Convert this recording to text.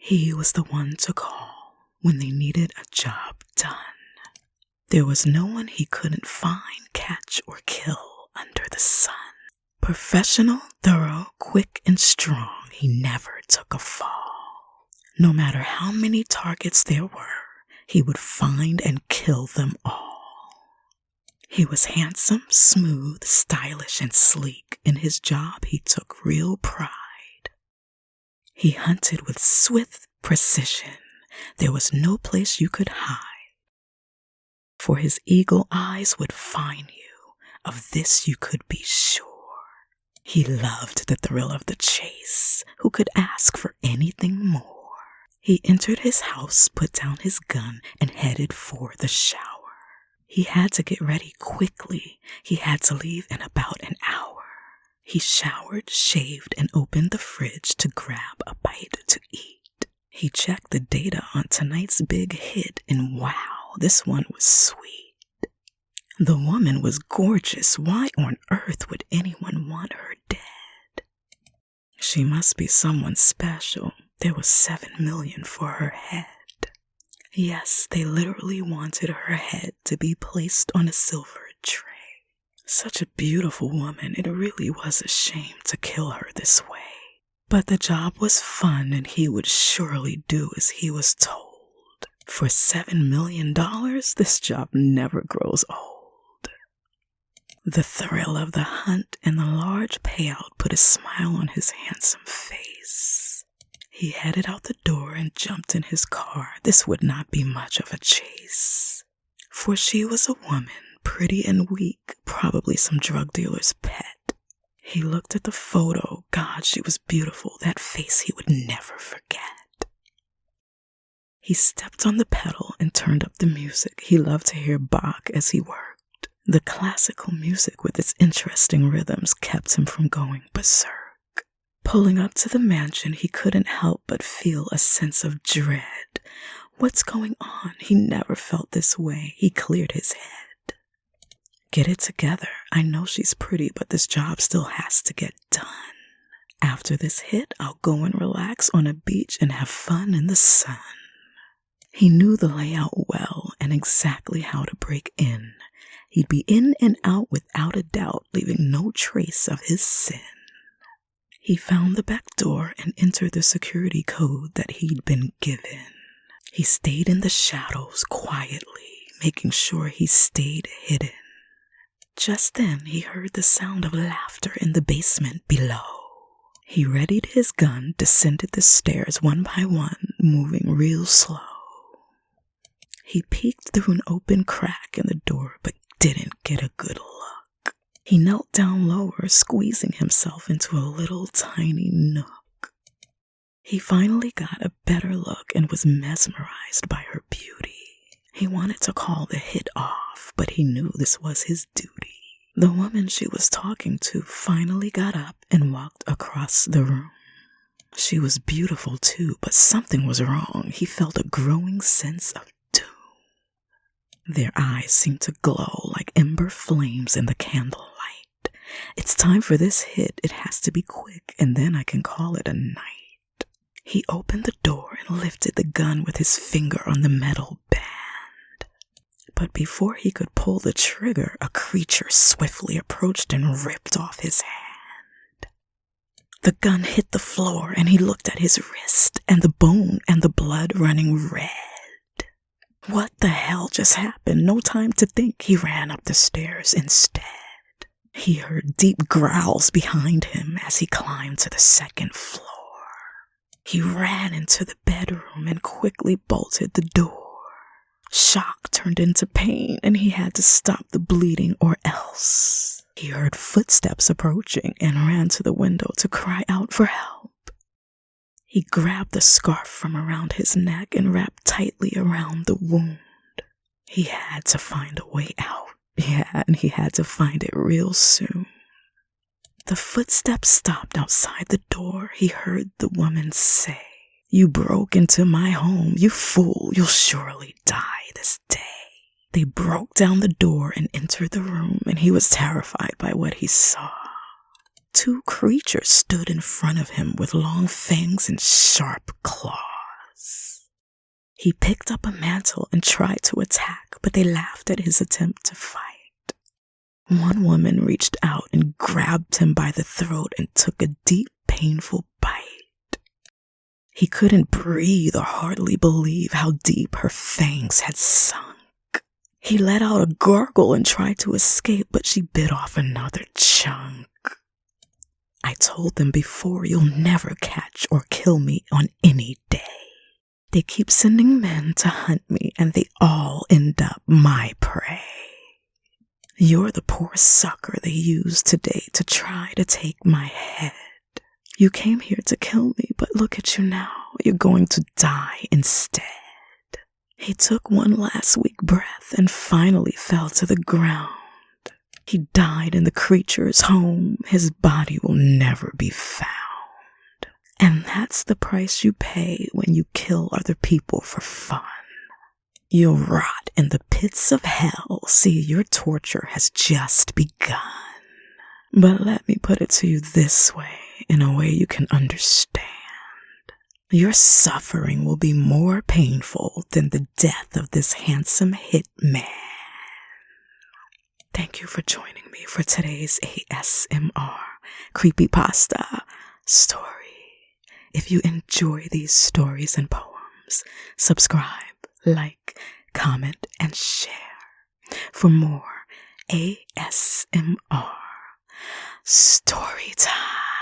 He was the one to call when they needed a job done. There was no one he couldn't find, catch, or kill under the sun. Professional, thorough, quick, and strong, he never took a fall. No matter how many targets there were, he would find and kill them all. He was handsome, smooth, stylish, and sleek. In his job, he took real pride. He hunted with swift precision. There was no place you could hide. For his eagle eyes would find you. Of this you could be sure. He loved the thrill of the chase. Who could ask for anything more? He entered his house, put down his gun, and headed for the shower. He had to get ready quickly. He had to leave in about an hour. He showered, shaved, and opened the fridge to grab a bite to eat. He checked the data on tonight's big hit, and wow, this one was sweet. The woman was gorgeous. Why on earth would anyone want her dead? She must be someone special. There was $7 million for her head. Yes, they literally wanted her head to be placed on a silver tray. Such a beautiful woman, it really was a shame to kill her this way. But the job was fun, and he would surely do as he was told. For $7 million, this job never grows old. The thrill of the hunt and the large payout put a smile on his handsome face. He headed out the door and jumped in his car. This would not be much of a chase. For she was a woman, pretty and weak, probably some drug dealer's pet. He looked at the photo. God, she was beautiful. That face he would never forget. He stepped on the pedal and turned up the music. He loved to hear Bach as he worked. The classical music with its interesting rhythms kept him from going berserk. Pulling up to the mansion, he couldn't help but feel a sense of dread. What's going on? He never felt this way. He cleared his head. Get it together. I know she's pretty, but this job still has to get done. After this hit, I'll go and relax on a beach and have fun in the sun. He knew the layout well and exactly how to break in. He'd be in and out without a doubt, leaving no trace of his sin. He found the back door and entered the security code that he'd been given. He stayed in the shadows quietly, making sure he stayed hidden. Just then, he heard the sound of laughter in the basement below. He readied his gun, descended the stairs one by one, moving real slow. He peeked through an open crack in the door, but didn't get a good look. He knelt down lower, squeezing himself into a little tiny nook. He finally got a better look and was mesmerized by her beauty. He wanted to call the hit off, but he knew this was his duty. The woman she was talking to finally got up and walked across the room. She was beautiful too, but something was wrong. He felt a growing sense of doom. Their eyes seemed to glow like ember flames in the candlelight. It's time for this hit. It has to be quick, and then I can call it a night. He opened the door and lifted the gun with his finger on the metal band. But before he could pull the trigger, a creature swiftly approached and ripped off his hand. The gun hit the floor, and he looked at his wrist, and the bone and the blood running red. What the hell just happened? No time to think. He ran up the stairs instead. He heard deep growls behind him as he climbed to the second floor. He ran into the bedroom and quickly bolted the door. Shock turned into pain, and he had to stop the bleeding or else. He heard footsteps approaching and ran to the window to cry out for help. He grabbed the scarf from around his neck and wrapped tightly around the wound. He had to find a way out. Yeah, and he had to find it real soon. The footsteps stopped outside the door. He heard the woman say, "You broke into my home, you fool. You'll surely die this day." They broke down the door and entered the room, and he was terrified by what he saw. Two creatures stood in front of him with long fangs and sharp claws. He picked up a mantle and tried to attack, but they laughed at his attempt to fight. One woman reached out and grabbed him by the throat and took a deep, painful bite. He couldn't breathe or hardly believe how deep her fangs had sunk. He let out a gargle and tried to escape, but she bit off another chunk. I told them before, you'll never catch or kill me on any day. They keep sending men to hunt me, and they all end up my prey. You're the poor sucker they used today to try to take my head. You came here to kill me, but look at you now. You're going to die instead. He took one last weak breath and finally fell to the ground. He died in the creature's home. His body will never be found. And that's the price you pay when you kill other people for fun. You'll rot in the pits of hell. See, your torture has just begun. But let me put it to you this way, in a way you can understand. Your suffering will be more painful than the death of this handsome hitman. Thank you for joining me for today's ASMR Creepypasta story. If you enjoy these stories and poems, subscribe, like, comment, and share for more ASMR Storytime.